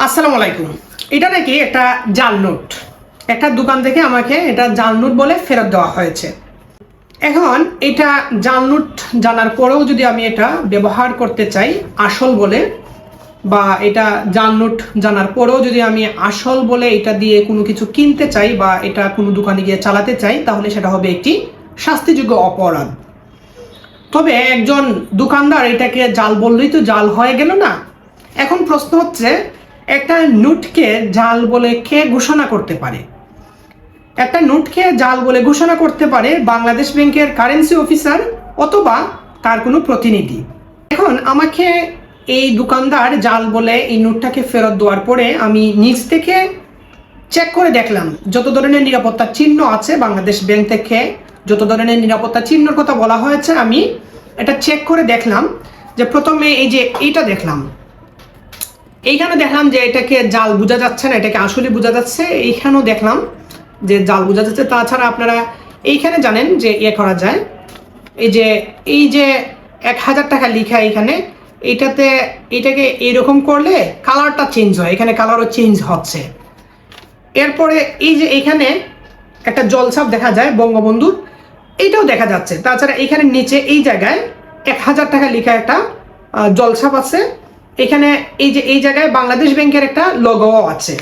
আসসালামু আলাইকুম। এটা নাকি একটা জাল নোট। একটা দোকান থেকে আমাকে এটা জাল নোট বলে ফেরত দেওয়া হয়েছে। এখন এটা জাল নোট জানার পরেও যদি আমি এটা ব্যবহার করতে চাই আসল বলে, বা এটা জাল নোট জানার পরেও যদি আমি আসল বলে এটা দিয়ে কোনো কিছু কিনতে চাই বা এটা কোনো দোকানে গিয়ে চালাতে চাই, তাহলে সেটা হবে একটি শাস্তিযোগ্য অপরাধ। তবে একজন দোকানদার এটাকে জাল বললেই তো জাল হয়ে গেল না। এখন প্রশ্ন হচ্ছে, একটা নোটকে জাল বলে কে ঘোষণা করতে পারে? একটা নোটকে জাল বলে ঘোষণা করতে পারে বাংলাদেশ ব্যাংকের কারেন্সি অফিসার অথবা তার কোনো প্রতিনিধি। এখন আমাকে এই দোকানদার জাল বলে এই নোটটাকে ফেরত দেওয়ার পরে আমি নিজ থেকে চেক করে দেখলাম যত ধরনের নিরাপত্তা চিহ্ন আছে বাংলাদেশ ব্যাংক থেকে, যত ধরনের নিরাপত্তা চিহ্নের কথা বলা হয়েছে, আমি এটা চেক করে দেখলাম যে প্রথমে এই যে এইটা দেখলাম, এইখানে দেখলাম যে এটাকে জাল বোঝা যাচ্ছে না, এটাকে আসলে বোঝা যাচ্ছে। এইখানেও দেখলাম যে জাল বোঝা যাচ্ছে। তাছাড়া আপনারা এইখানে জানেন যে করা যায়, এই যে 1000 টাকা লেখা এইখানে, এটাকে এইরকম করলে কালারটা চেঞ্জ হয়, এখানে কালারও চেঞ্জ হচ্ছে। এরপরে এই যে এইখানে একটা জলছাপ দেখা যায় বঙ্গবন্ধুর, এইটাও দেখা যাচ্ছে। তাছাড়া এখানে নিচে এই জায়গায় 1000 টাকা লেখা একটা জলছাপ আছে। এখানে এই জায়গায় বাংলাদেশ ব্যাংকের একটা লোগো আছে,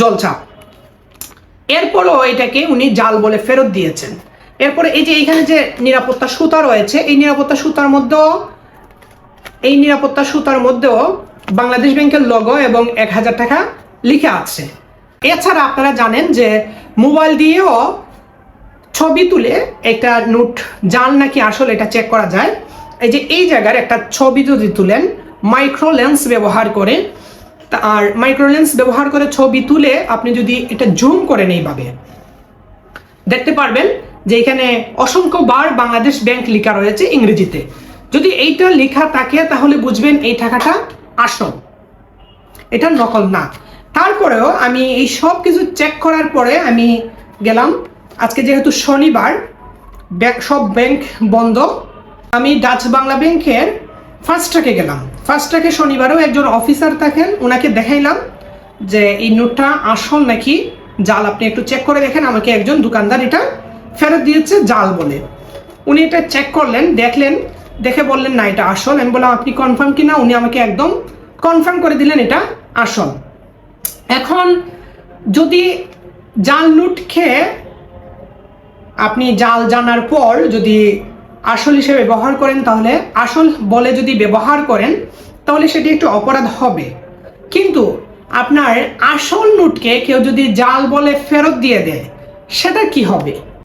জলছাপ। এরপরও এটাকে উনি জাল বলে ফেরত দিয়েছেন। এরপরে এই যে এইখানে যে নিরাপত্তা সুতা রয়েছে, এই নিরাপত্তা সুতার মধ্যেও বাংলাদেশ ব্যাংকের লোগো এবং 1000 টাকা লেখা আছে। এছাড়া আপনারা জানেন যে মোবাইল দিয়েও ছবি তুলে একটা নোট জাল নাকি আসল এটা চেক করা যায়। এই যে এই জায়গার একটা ছবি যদি তুলেন মাইক্রো লেন্স ব্যবহার করে, আর মাইক্রো লেন্স ব্যবহার করে ছবি তুলে আপনি যদি এটা জুম করেন এইভাবে দেখতে পারবেন যে এখানে অসংখ্যবার বাংলাদেশ ব্যাংক লেখা রয়েছে ইংরেজিতে। যদি এইটা লেখা থাকে তাহলে বুঝবেন এই টাকাটা আসল, এটা নকল না। তারপরেও আমি এই সব কিছু চেক করার পরে আমি গেলাম, আজকে যেহেতু শনিবার সব ব্যাংক বন্ধ, আমি ডাচ বাংলা ব্যাংকের ফার্স্ট ট্র্যাকে গেলাম। ফার্স্ট ট্র্যাকে শনিবারেও একজন অফিসার থাকেন, ওনাকে দেখাইলাম যে এই নোটটা আসল নাকি জাল, আপনি একটু চেক করে দেখেন। আমাকে একজন দোকানদার এটা ফেরত দিয়েছে জাল বলে। উনি এটা চেক করলেন, দেখলেন, দেখে বললেন না এটা আসল। আমি বললাম আপনি কনফার্ম কিনা? উনি আমাকে একদম কনফার্ম করে দিলেন এটা আসল। এখন যদি জাল নোট খেয়ে আপনি জাল জানার পর যদি আসল হিসেবে ব্যবহার করেন, তাহলে আসল বলে যদি ব্যবহার করেন তাহলে সেটি একটু অপরাধ হবে। কিন্তু আপনার আসল নোটকে কেউ যদি জাল বলে ফেরত দিয়ে দেয়, সেটা কি হবে?